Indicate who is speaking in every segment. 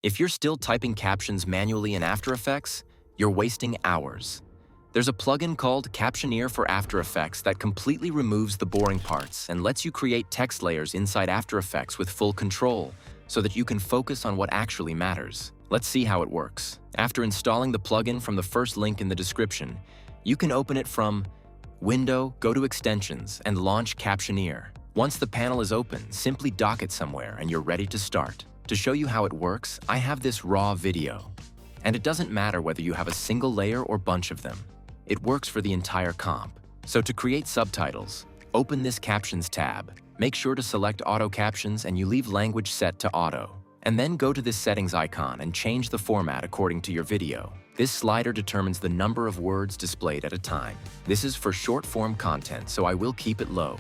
Speaker 1: If you're still typing captions manually in After Effects, you're wasting hours. There's a plugin called Captioneer for After Effects that completely removes the boring parts and lets you create text layers inside After Effects with full control so that you can focus on what actually matters. Let's see how it works. After installing the plugin from the first link in the description, you can open it from Window, go to Extensions, and launch Captioneer. Once the panel is open, simply dock it somewhere and you're ready to start. To show you how it works, I have this raw video. And it doesn't matter whether you have a single layer or bunch of them. It works for the entire comp. So to create subtitles, open this Captions tab. Make sure to select Auto Captions and you leave language set to Auto. And then go to this settings icon and change the format according to your video. This slider determines the number of words displayed at a time. This is for short-form content, so I will keep it low.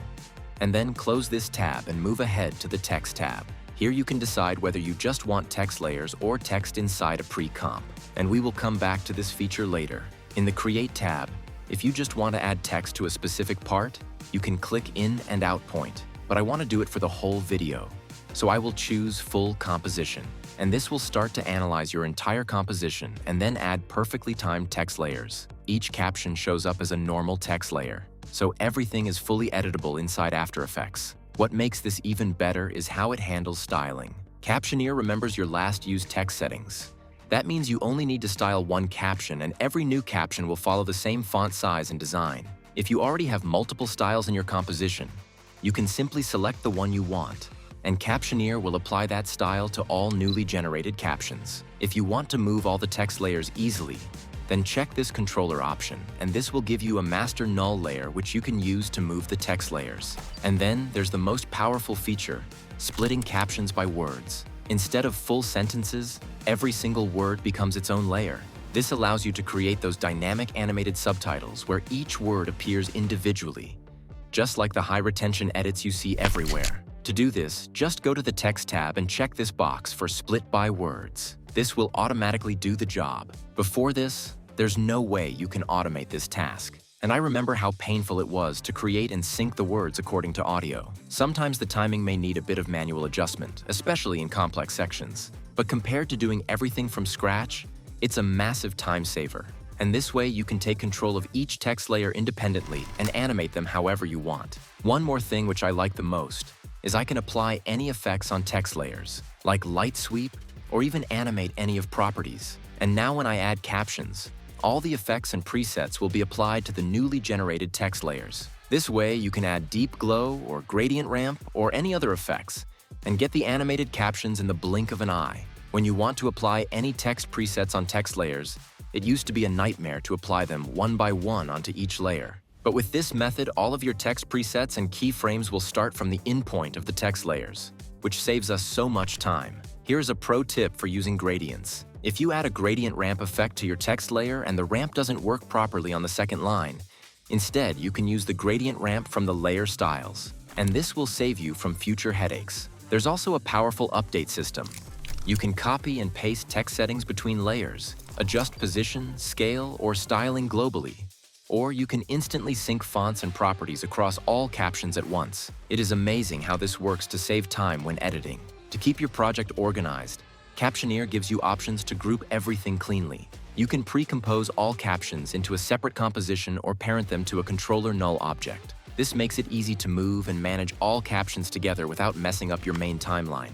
Speaker 1: And then close this tab and move ahead to the Text tab. Here you can decide whether you just want text layers or text inside a pre-comp. And we will come back to this feature later. In the Create tab, if you just want to add text to a specific part, you can click in and out point. But I want to do it for the whole video. So I will choose Full Composition. And this will start to analyze your entire composition and then add perfectly timed text layers. Each caption shows up as a normal text layer, so everything is fully editable inside After Effects. What makes this even better is how it handles styling. Captioneer remembers your last used text settings. That means you only need to style one caption and every new caption will follow the same font size and design. If you already have multiple styles in your composition, you can simply select the one you want, and Captioneer will apply that style to all newly generated captions. If you want to move all the text layers easily, then check this controller option, and this will give you a master null layer which you can use to move the text layers. And then there's the most powerful feature, splitting captions by words. Instead of full sentences, every single word becomes its own layer. This allows you to create those dynamic animated subtitles where each word appears individually, just like the high-retention edits you see everywhere. To do this, just go to the Text tab and check this box for Split by Words. This will automatically do the job. Before this, there's no way you can automate this task. And I remember how painful it was to create and sync the words according to audio. Sometimes the timing may need a bit of manual adjustment, especially in complex sections. But compared to doing everything from scratch, it's a massive time saver. And this way you can take control of each text layer independently and animate them however you want. One more thing which I like the most is I can apply any effects on text layers, like light sweep, or even animate any of properties. And now when I add captions, all the effects and presets will be applied to the newly generated text layers. This way you can add deep glow or gradient ramp or any other effects and get the animated captions in the blink of an eye. When you want to apply any text presets on text layers, it used to be a nightmare to apply them one by one onto each layer. But with this method, all of your text presets and keyframes will start from the endpoint of the text layers, which saves us so much time. Here's a pro tip for using gradients. If you add a gradient ramp effect to your text layer and the ramp doesn't work properly on the second line, instead you can use the gradient ramp from the layer styles, and this will save you from future headaches. There's also a powerful update system. You can copy and paste text settings between layers, adjust position, scale, or styling globally. Or you can instantly sync fonts and properties across all captions at once. It is amazing how this works to save time when editing. To keep your project organized, Captioneer gives you options to group everything cleanly. You can pre-compose all captions into a separate composition or parent them to a controller null object. This makes it easy to move and manage all captions together without messing up your main timeline.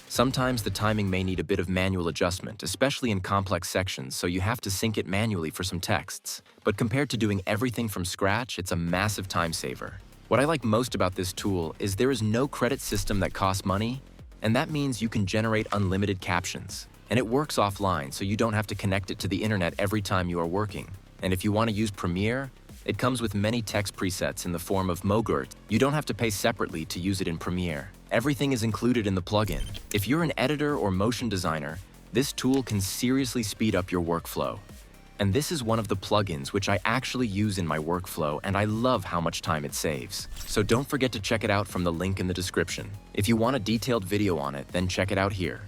Speaker 1: Sometimes the timing may need a bit of manual adjustment, especially in complex sections, so you have to sync it manually for some texts. But compared to doing everything from scratch, it's a massive time saver. What I like most about this tool is there is no credit system that costs money, and that means you can generate unlimited captions. And it works offline, so you don't have to connect it to the internet every time you are working. And if you want to use Premiere, it comes with many text presets in the form of Mogurt. You don't have to pay separately to use it in Premiere. Everything is included in the plugin. If you're an editor or motion designer, this tool can seriously speed up your workflow. And this is one of the plugins which I actually use in my workflow, and I love how much time it saves. So don't forget to check it out from the link in the description. If you want a detailed video on it, then check it out here.